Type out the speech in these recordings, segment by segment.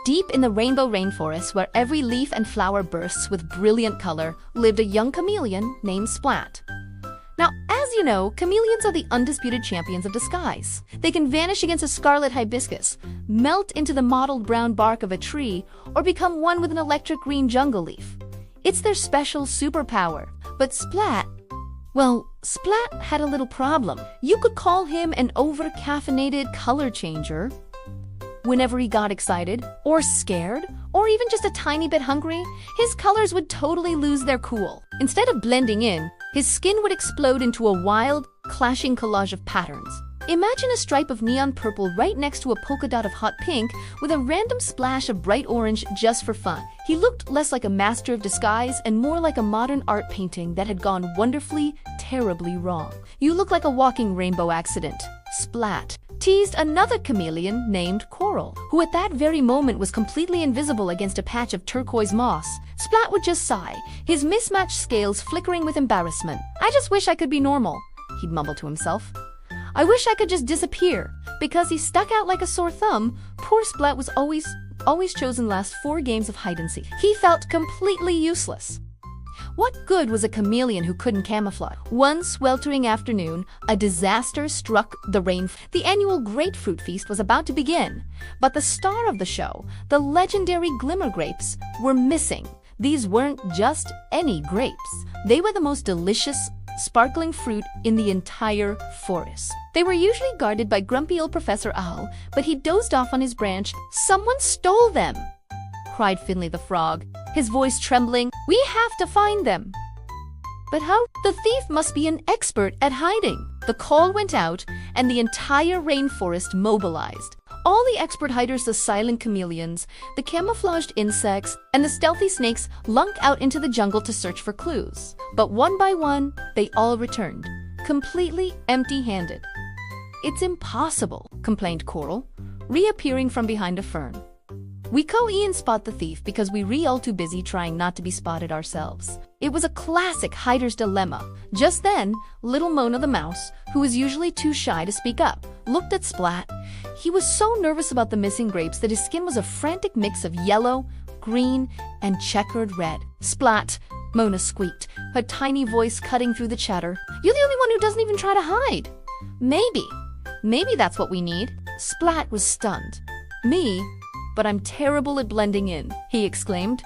Deep in the Rainbow Rainforest, where every leaf and flower bursts with brilliant color, lived a young chameleon named Splat. Now, as you know, chameleons are the undisputed champions of disguise. They can vanish against a scarlet hibiscus, melt into the mottled brown bark of a tree, or become one with an electric green jungle leaf. It's their special superpower. But Splat had a little problem. You could call him an over-caffeinated color changer. Whenever he got excited, or scared, or even just a tiny bit hungry, his colors would totally lose their cool. Instead of blending in, his skin would explode into a wild, clashing collage of patterns. Imagine a stripe of neon purple right next to a polka dot of hot pink with a random splash of bright orange just for fun. He looked less like a master of disguise and more like a modern art painting that had gone wonderfully, terribly wrong. "You look like a walking rainbow accident," Splat teased another chameleon named Coral, who at that very moment was completely invisible against a patch of turquoise moss. Splat would just sigh, his mismatched scales flickering with embarrassment. "I just wish I could be normal," he'd mumble to himself. "I wish I could just disappear." Because he stuck out like a sore thumb, poor Splat was always chosen last 4 games of hide-and-seek. He felt completely useless. What good was a chameleon who couldn't camouflage? One sweltering afternoon, a disaster struck the rain. The annual grapefruit feast was about to begin, but the star of the show, the legendary Glimmer-Grapes, were missing. These weren't just any grapes. They were the most delicious, sparkling fruit in the entire forest. They were usually guarded by grumpy old Professor Owl, but he dozed off on his branch. "Someone stole them!" cried Finley the Frog, his voice trembling. "We have to find them." "But how? The thief must be an expert at hiding." The call went out, and the entire rainforest mobilized. All the expert hiders, the silent chameleons, the camouflaged insects, and the stealthy snakes lunk out into the jungle to search for clues. But one by one, they all returned, completely empty-handed. "It's impossible," complained Coral, reappearing from behind a fern. "We co-Ian spot the thief because we all too busy trying not to be spotted ourselves." It was a classic hider's dilemma. Just then, little Mona the mouse, who was usually too shy to speak up, looked at Splat. He was so nervous about the missing grapes that his skin was a frantic mix of yellow, green, and checkered red. "Splat," Mona squeaked, her tiny voice cutting through the chatter. "You're the only one who doesn't even try to hide." Maybe that's what we need." Splat was stunned. "Me? But I'm terrible at blending in," he exclaimed.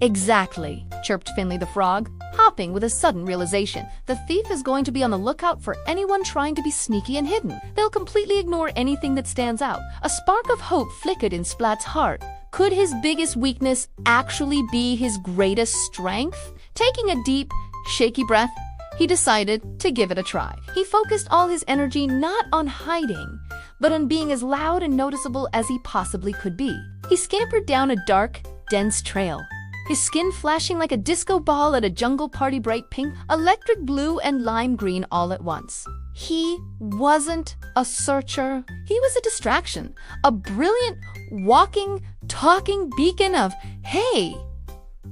"Exactly," chirped Finley the Frog, hopping with a sudden realization. "The thief is going to be on the lookout for anyone trying to be sneaky and hidden. They'll completely ignore anything that stands out." A spark of hope flickered in Splat's heart. Could his biggest weakness actually be his greatest strength? Taking a deep, shaky breath, he decided to give it a try. He focused all his energy not on hiding, but on being as loud and noticeable as he possibly could be. He scampered down a dark, dense trail, his skin flashing like a disco ball at a jungle party, bright pink, electric blue, and lime green all at once. He wasn't a searcher. He was a distraction, a brilliant, walking, talking beacon of, "Hey,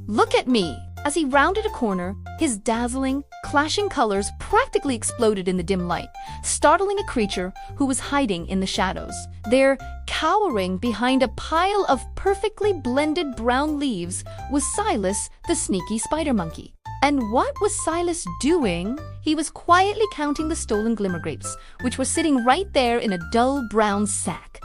look at me." As he rounded a corner, his dazzling, clashing colors practically exploded in the dim light, startling a creature who was hiding in the shadows. There, cowering behind a pile of perfectly blended brown leaves, was Silas, the sneaky spider monkey. And what was Silas doing? He was quietly counting the stolen Glimmer-Grapes, which were sitting right there in a dull brown sack.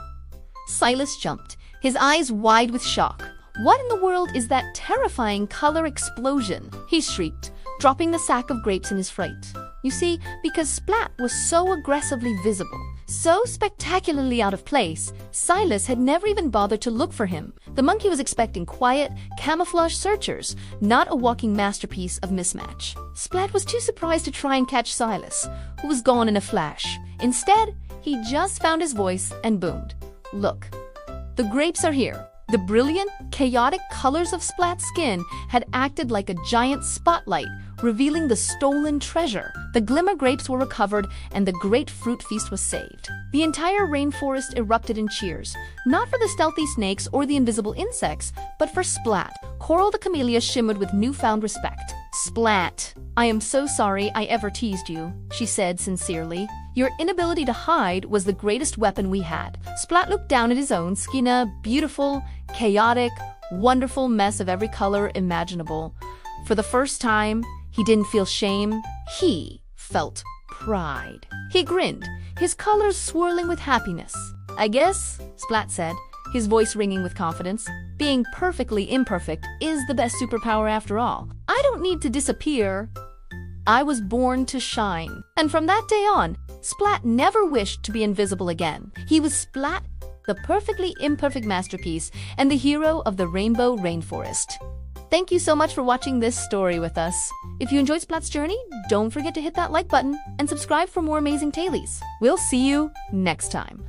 Silas jumped, his eyes wide with shock. "What in the world is that terrifying color explosion?" he shrieked, dropping the sack of grapes in his fright. You see, because Splat was so aggressively visible, so spectacularly out of place, Silas had never even bothered to look for him. The monkey was expecting quiet, camouflage searchers, not a walking masterpiece of mismatch. Splat was too surprised to try and catch Silas, who was gone in a flash. Instead, he just found his voice and boomed, "Look, the grapes are here." The brilliant, chaotic colors of Splat's skin had acted like a giant spotlight, revealing the stolen treasure. The Glimmer-Grapes were recovered, and the great fruit feast was saved. The entire rainforest erupted in cheers, not for the stealthy snakes or the invisible insects, but for Splat. Coral the camellia shimmered with newfound respect. "Splat, I am so sorry I ever teased you," she said sincerely. "Your inability to hide was the greatest weapon we had." Splat looked down at his own skin, a beautiful, chaotic, wonderful mess of every color imaginable. For the first time, he didn't feel shame, he felt pride. He grinned, his colors swirling with happiness. "I guess," Splat said, his voice ringing with confidence, "being perfectly imperfect is the best superpower after all. I don't need to disappear. I was born to shine." And from that day on, Splat never wished to be invisible again. He was Splat, the perfectly imperfect masterpiece and the hero of the Rainbow Rainforest. Thank you so much for watching this story with us. If you enjoyed Splat's journey, don't forget to hit that like button and subscribe for more amazing tailies. We'll see you next time.